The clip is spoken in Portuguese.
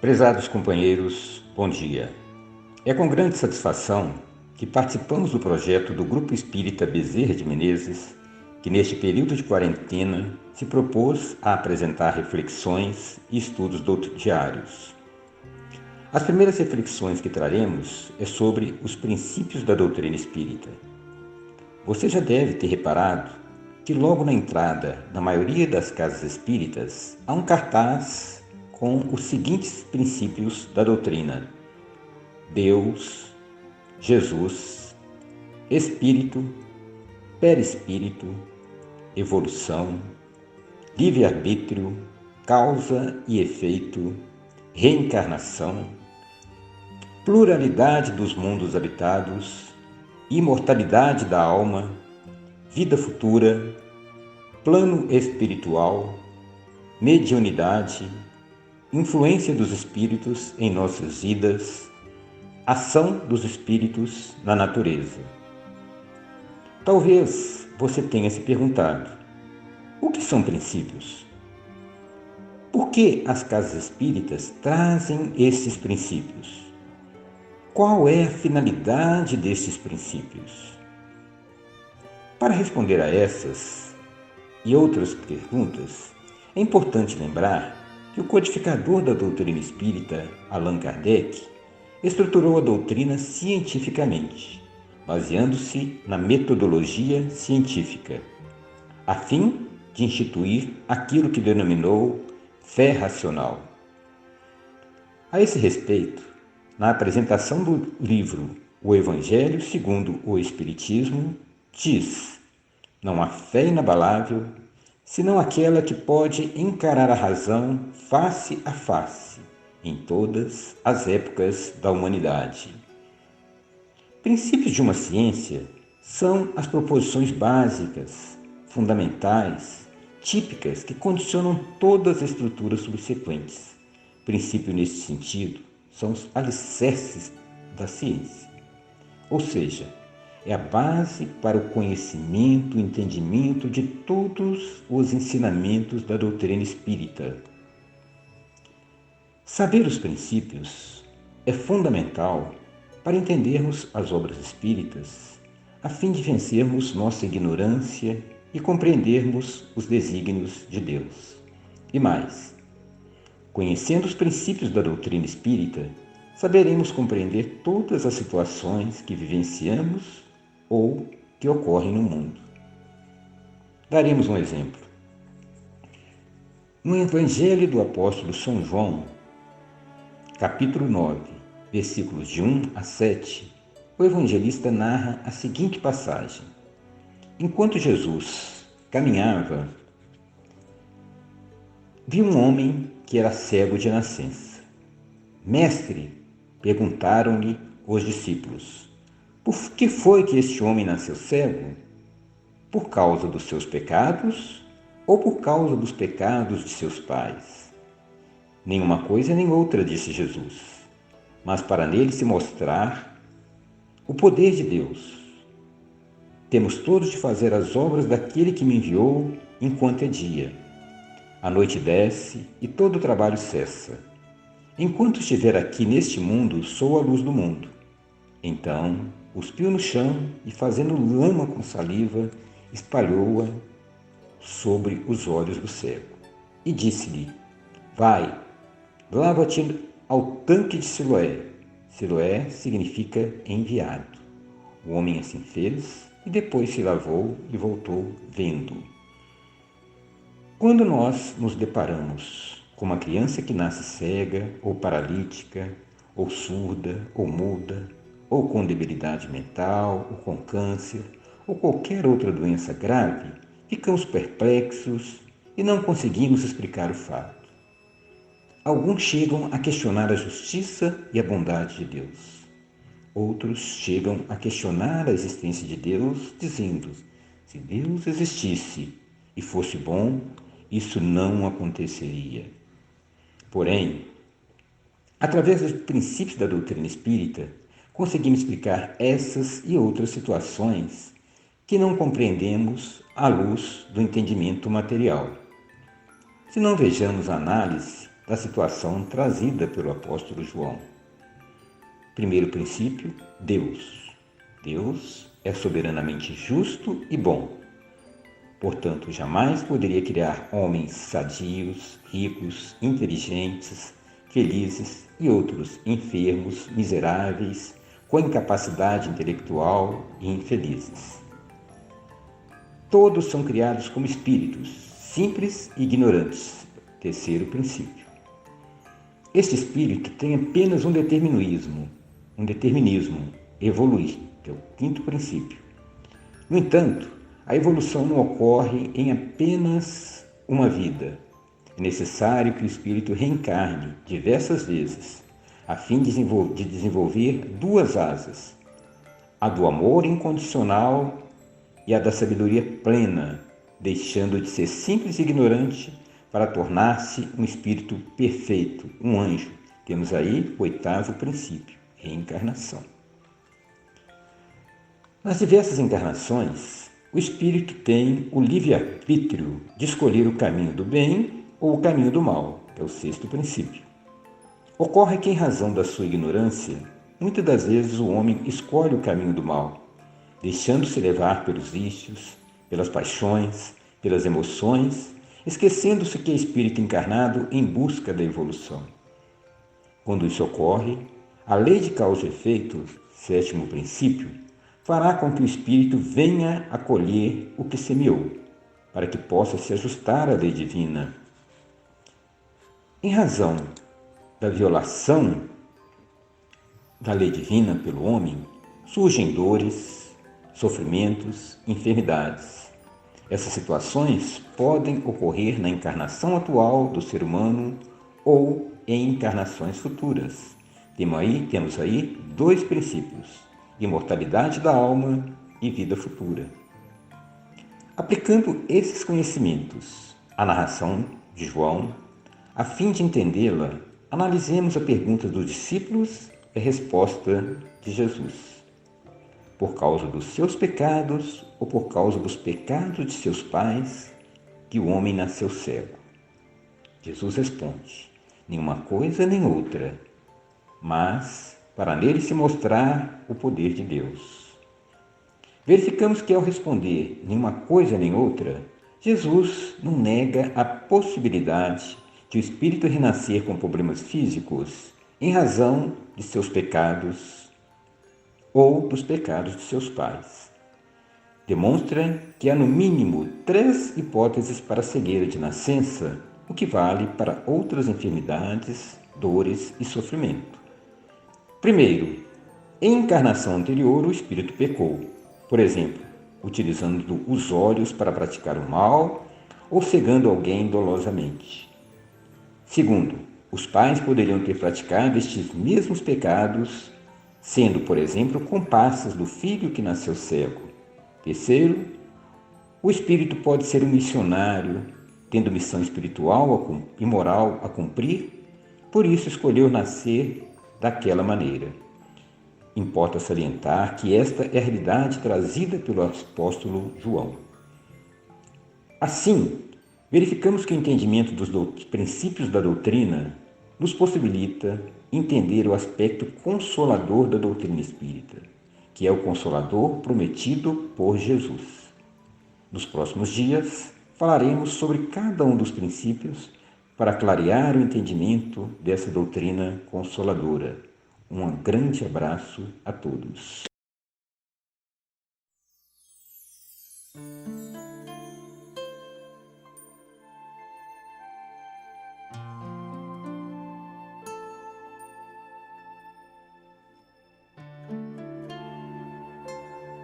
Prezados companheiros, bom dia. É com grande satisfação que participamos do projeto do Grupo Espírita Bezerra de Menezes, que neste período de quarentena se propôs a apresentar reflexões e estudos diários. As primeiras reflexões que traremos é sobre os princípios da doutrina espírita. Você já deve ter reparado que logo na entrada da maioria das casas espíritas há um cartaz com os seguintes princípios da doutrina: Deus, Jesus, Espírito, Perispírito, Evolução, Livre-arbítrio, Causa e Efeito, Reencarnação, Pluralidade dos mundos habitados, Imortalidade da alma, Vida futura, Plano espiritual, Mediunidade, Influência dos espíritos em nossas vidas, Ação dos espíritos na natureza. Talvez você tenha se perguntado: o que são princípios? Por que as casas espíritas trazem esses princípios? Qual é a finalidade desses princípios? Para responder a essas e outras perguntas, é importante lembrar que o codificador da doutrina espírita, Allan Kardec, estruturou a doutrina cientificamente, baseando-se na metodologia científica, a fim de instituir aquilo que denominou fé racional. A esse respeito, na apresentação do livro O Evangelho segundo o Espiritismo, diz: não há fé inabalável, senão aquela que pode encarar a razão face a face, em todas as épocas da humanidade. Princípios de uma ciência são as proposições básicas, fundamentais, típicas que condicionam todas as estruturas subsequentes. Princípio nesse sentido são os alicerces da ciência, ou seja, é a base para o conhecimento e entendimento de todos os ensinamentos da doutrina espírita. Saber os princípios é fundamental para entendermos as obras espíritas, a fim de vencermos nossa ignorância e compreendermos os desígnios de Deus. E mais, conhecendo os princípios da doutrina espírita, saberemos compreender todas as situações que vivenciamos ou que ocorrem no mundo. Daremos um exemplo. No Evangelho do Apóstolo São João, capítulo 9, versículos de 1 a 7, o evangelista narra a seguinte passagem: enquanto Jesus caminhava, viu um homem que era cego de nascença. Mestre, perguntaram-lhe os discípulos: por que foi que este homem nasceu cego? Por causa dos seus pecados ou por causa dos pecados de seus pais? Nenhuma coisa nem outra, disse Jesus, mas para nele se mostrar o poder de Deus. Temos todos de fazer as obras daquele que me enviou enquanto é dia. A noite desce e todo o trabalho cessa. Enquanto estiver aqui neste mundo, sou a luz do mundo. Então, cuspiu no chão e, fazendo lama com saliva, espalhou-a sobre os olhos do cego. E disse-lhe: vai, lava-te ao tanque de Siloé. Siloé significa enviado. O homem assim fez e depois se lavou e voltou vendo. Quando nós nos deparamos com uma criança que nasce cega, ou paralítica, ou surda, ou muda, ou com debilidade mental, ou com câncer, ou qualquer outra doença grave, ficamos perplexos e não conseguimos explicar o fato. Alguns chegam a questionar a justiça e a bondade de Deus. Outros chegam a questionar a existência de Deus, dizendo: se Deus existisse e fosse bom, isso não aconteceria. Porém, através dos princípios da doutrina espírita, conseguimos explicar essas e outras situações que não compreendemos à luz do entendimento material. Se não vejamos a análise da situação trazida pelo apóstolo João. Primeiro princípio, Deus. Deus é soberanamente justo e bom. Portanto, jamais poderia criar homens sadios, ricos, inteligentes, felizes e outros enfermos, miseráveis, com incapacidade intelectual e infelizes. Todos são criados como espíritos, simples e ignorantes. Terceiro princípio. Este espírito tem apenas um determinismo, evoluir, que é o quinto princípio. No entanto, a evolução não ocorre em apenas uma vida. É necessário que o espírito reencarne diversas vezes, a fim de desenvolver duas asas, a do amor incondicional e a da sabedoria plena, deixando de ser simples e ignorante para tornar-se um espírito perfeito, um anjo. Temos aí o oitavo princípio, reencarnação. Nas diversas encarnações, o espírito tem o livre-arbítrio de escolher o caminho do bem ou o caminho do mal, que é o sexto princípio. Ocorre que, em razão da sua ignorância, muitas das vezes o homem escolhe o caminho do mal, deixando-se levar pelos vícios, pelas paixões, pelas emoções, esquecendo-se que é espírito encarnado em busca da evolução. Quando isso ocorre, a lei de causa e efeito, sétimo princípio, fará com que o espírito venha a colher o que semeou, para que possa se ajustar à lei divina. Em razão da violação da lei divina pelo homem, surgem dores, sofrimentos, enfermidades. Essas situações podem ocorrer na encarnação atual do ser humano ou em encarnações futuras. Temos aí dois princípios: imortalidade da alma e vida futura. Aplicando esses conhecimentos à narração de João, a fim de entendê-la, analisemos a pergunta dos discípulos e a resposta de Jesus. Por causa dos seus pecados ou por causa dos pecados de seus pais, que o homem nasceu cego? Jesus responde: nenhuma coisa nem outra, mas para nele se mostrar o poder de Deus. Verificamos que, ao responder nenhuma coisa nem outra, Jesus não nega a possibilidade de o espírito renascer com problemas físicos em razão de seus pecados ou dos pecados de seus pais. Demonstra que há no mínimo 3 hipóteses para a cegueira de nascença, o que vale para outras enfermidades, dores e sofrimento. Primeiro, em encarnação anterior o espírito pecou, por exemplo, utilizando os olhos para praticar o mal ou cegando alguém dolosamente. Segundo, os pais poderiam ter praticado estes mesmos pecados, sendo, por exemplo, comparsas do filho que nasceu cego. Terceiro, o espírito pode ser um missionário, tendo missão espiritual e moral a cumprir, por isso escolheu nascer daquela maneira. Importa salientar que esta é a realidade trazida pelo apóstolo João. Assim, verificamos que o entendimento dos princípios da doutrina nos possibilita entender o aspecto consolador da doutrina espírita, que é o consolador prometido por Jesus. Nos próximos dias, falaremos sobre cada um dos princípios para clarear o entendimento dessa doutrina consoladora. Um grande abraço a todos.